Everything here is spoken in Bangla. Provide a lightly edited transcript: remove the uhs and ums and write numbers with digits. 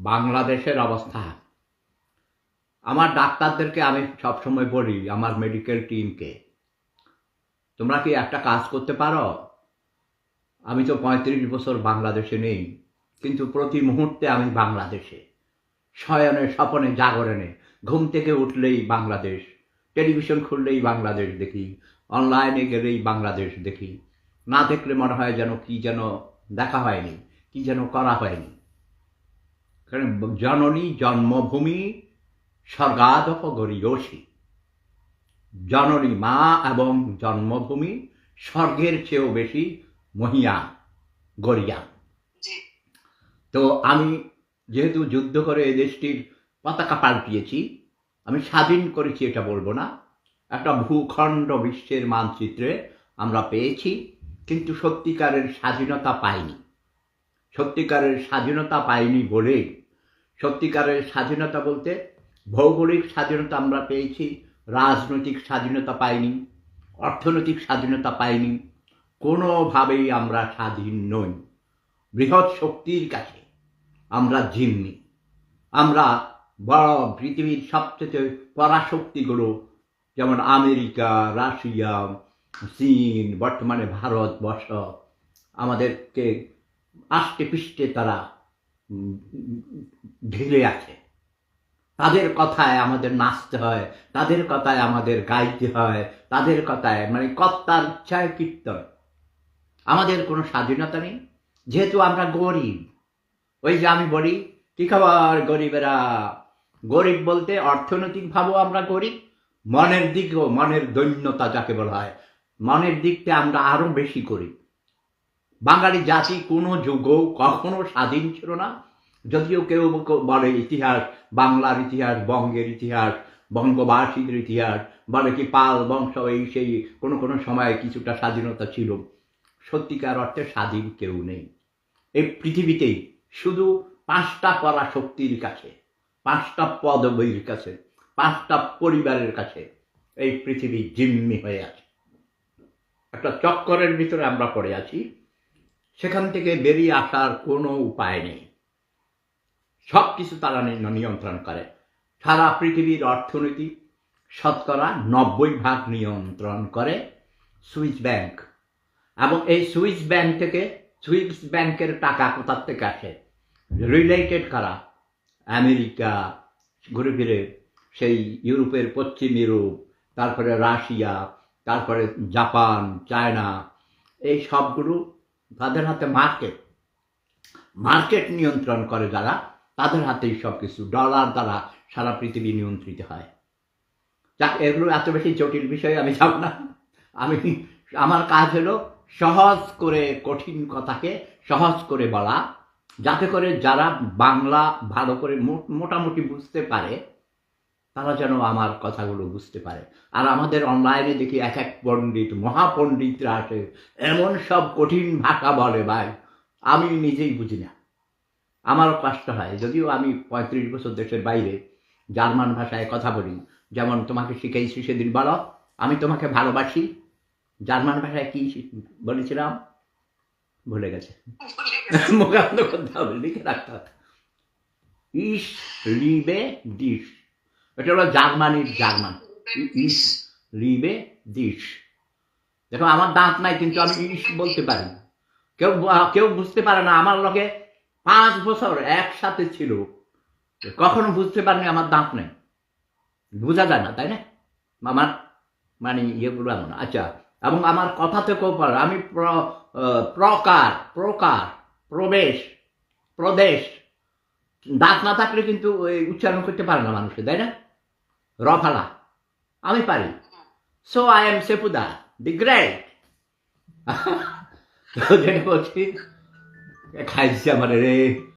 বাংলাদেশের অবস্থা, আমার ডাক্তারদেরকে আমি সবসময় বলি, আমার মেডিকেল টিমকে, তোমরা কি একটা কাজ করতে পারো? আমি তো ৩৫ বছর বাংলাদেশে নেই, কিন্তু প্রতি মুহূর্তে আমি বাংলাদেশে, শয়নে স্বপনে জাগরণে, ঘুম থেকে উঠলেই বাংলাদেশ, টেলিভিশন খুললেই বাংলাদেশ দেখি, অনলাইনে গেলেই বাংলাদেশ দেখি, না দেখলে মনে হয় যেন কি যেন দেখা হয়নি, কি যেন করা হয়নি। কারণ জননী জন্মভূমি স্বর্গাদপ গরীয়সী, জননী মা এবং জন্মভূমি স্বর্গের চেয়েও বেশি মহিয়ান, গরিয়ান। তো আমি যেহেতু যুদ্ধ করে এই দেশটির পতাকা পাল্টিয়েছি, আমি স্বাধীন করেছি এটা বলবো না, একটা ভূখণ্ড বিশ্বের মানচিত্রে আমরা পেয়েছি, কিন্তু সত্যিকারের স্বাধীনতা পাইনি। সত্যিকারের স্বাধীনতা পাইনি বলেই, সত্যিকারের স্বাধীনতা বলতে ভৌগোলিক স্বাধীনতা আমরা পেয়েছি, রাজনৈতিক স্বাধীনতা পাইনি, অর্থনৈতিক স্বাধীনতা পাইনি, কোনোভাবেই আমরা স্বাধীন নই। বৃহৎ শক্তির কাছে আমরা জিম্মি। আমরা বড় পৃথিবীর সবচেয়ে পরাশক্তিগুলো, যেমন আমেরিকা, রাশিয়া, চীন, বর্তমানে ভারতবর্ষ, আমাদেরকে আষ্টে পৃষ্ঠে তারা ঢেলে আছে। তাদের কথায় আমাদের নাচতে হয়, তাদের কথায় আমাদের গাইতে হয়, তাদের কথায় মানে কর্তার ইচ্ছায় কীর্তন। আমাদের কোনো স্বাধীনতা নেই, যেহেতু আমরা গরিব। ওই যে আমি বলি, কি খবর গরিবেরা? গরিব বলতে অর্থনৈতিকভাবেও আমরা গরিব, মনের দিকেও, মনের দৈন্যতা যাকে বলা হয়, মনের দিকটা আমরা আরো বেশি গরিব। বাঙালি জাতি কোনো যুগেও কখনো স্বাধীন ছিল না। যদিও কেউ বলে ইতিহাস, বাংলার ইতিহাস, বঙ্গের ইতিহাস, বঙ্গবাসীদের ইতিহাস, বলে কি পাল বংশ এই সেই কোনো কোনো সময় কিছুটা স্বাধীনতা ছিল। সত্যিকার অর্থে স্বাধীন কেউ নেই এই পৃথিবীতেই। শুধু 5টা পরাশক্তির কাছে, 5টা পদবীর কাছে, 5টা পরিবারের কাছে এই পৃথিবী জিম্মি হয়ে আছে। একটা চক্করের ভিতরে আমরা পড়ে আছি, সেখান থেকে বেরিয়ে আসার কোনো উপায় নেই। সব কিছু তারা নিয়ন্ত্রণ করে। সারা পৃথিবীর অর্থনীতি শতকরা 90% নিয়ন্ত্রণ করে সুইস ব্যাংক। এবং এই সুইস ব্যাংক থেকে, সুইস ব্যাংকের টাকা কোথার থেকে আসে? রিলেটেড করা আমেরিকা, ঘুরে ফিরে সেই ইউরোপের পশ্চিম ইউরোপ, তারপরে রাশিয়া, তারপরে জাপান, চায়না, এই সবগুলো তাদের হাতে মার্কেট নিয়ন্ত্রণ করে যারা, তাদের হাতেই সব কিছু। ডলার দ্বারা সারা পৃথিবী নিয়ন্ত্রিত হয়। যাক, এগুলো এত বেশি জটিল বিষয় আমি যাব না। আমার কাজ হলো সহজ করে কঠিন কথাকে সহজ করে বলা, যাতে করে যারা বাংলা ভালো করে মোটামুটি বুঝতে পারে, তারা যেন আমার কথাগুলো বুঝতে পারে। আর আমাদের অনলাইনে দেখি এক এক পণ্ডিত, মহাপণ্ডিতরা আসে, এমন সব কঠিন ভাষা বলে, ভাই আমি নিজেই বুঝি না। আমারও কষ্ট হয়, যদিও আমি 35 বছর দেশের বাইরে, জার্মান ভাষায় কথা বলি। যেমন তোমাকে শিখেছি সেদিন, বলো আমি তোমাকে ভালোবাসি, জার্মান ভাষায় কি বলেছিলাম ভুলে গেছে, মুখান্ত করতে হবে, লিখে রাখতে হবে। ইস লিবে ডিস, এটা হলো জার্মানির জার্মান। ইস লিবে ডিস। দেখো আমার দাঁত নাই, কিন্তু আমি ইস বলতে পারি। কেউ বুঝতে পারে না। আমার লগে 5 বছর একসাথে ছিল, কখনো বুঝতে পারেনি আমার দাঁত নেই। বোঝা যায় না, তাই না? আমার মানে ইয়েগুলো এমন। আচ্ছা, এবং আমার কথা থেকেও পারে। আমি প্রকার, প্রবেশ, প্রদেশ, দাঁত না থাকলে কিন্তু উচ্চারণ করতে পারে না মানুষে, তাই না? রফালা আমি পারি। সো আই এম সেপুদা দি গ্রেট। যেটা বলছি, খাইছে আমার রে।